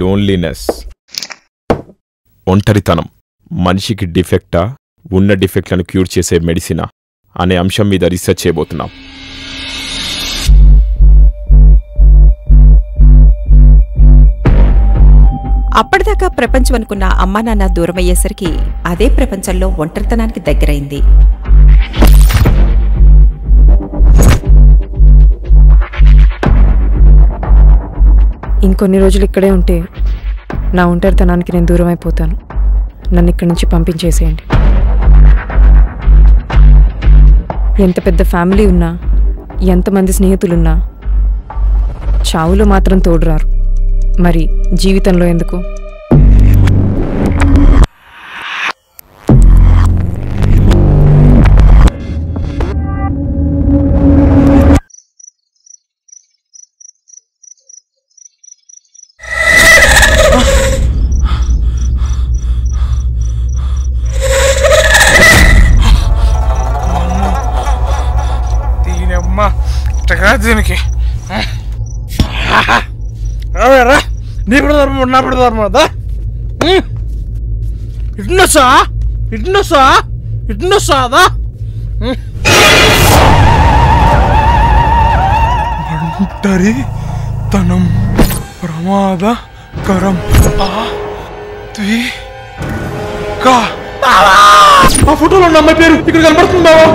Loneliness, ఒంటరితనం మనిషికి డిఫెక్టా, ఉన్న డిఫెక్ట్లను క్యూర్ చేసే మెడిసినా అనే అంశం మీద రీసెర్చ్ చేయబోతున్నాం. అప్పటిదాకా ప్రపంచం అనుకున్న అమ్మా నాన్న దూరమయ్యేసరికి అదే ప్రపంచంలో ఒంటరితనానికి దగ్గరైంది. ఇంకొన్ని రోజులు ఇక్కడే ఉంటే నా ఒంటరితనానికి నేను దూరం అయిపోతాను. నన్ను ఇక్కడి నుంచి పంపించేసేయండి. ఎంత పెద్ద ఫ్యామిలీ ఉన్నా, ఎంతమంది స్నేహితులున్నా చావులో మాత్రం తోడురారు. మరి జీవితంలో ఎందుకు? దీనికి రా నీప్పుడు ధర్మం నాప్పుడు ధర్మం దా ఇటునొస్తా ఇటునొస్తా ఇటునొస్తాదా ఒంటరితనం ప్రమాదకరం. ఆ ఫోటోలో ఉన్న అమ్మాయి పేరు ఇక్కడ కనబడుతుంది బావా.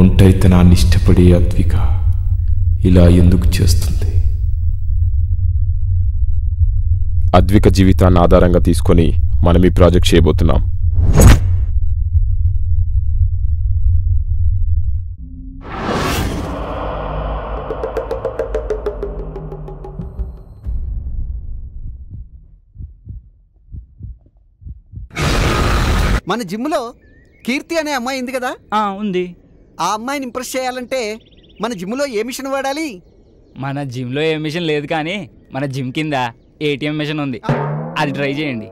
ఒంటరితనాన్ని ఇష్టపడే అద్విక ఇలా ఎందుకు చేస్తుంది? అద్విక జీవితాన్ని ఆధారంగా తీసుకొని మనం ఈ ప్రాజెక్ట్ చేయబోతున్నాం. మన జిమ్లో కీర్తి అనే అమ్మాయి ఉంది కదా? ఉంది. ఆ అమ్మాయిని ఇంప్రెస్ చేయాలంటే మన జిమ్లో ఏ మిషన్ వాడాలి? మన జిమ్లో ఏ మిషన్ లేదు, కానీ మన జిమ్ కింద ఏటీఎం మిషన్ ఉంది. అది ట్రై చేయండి.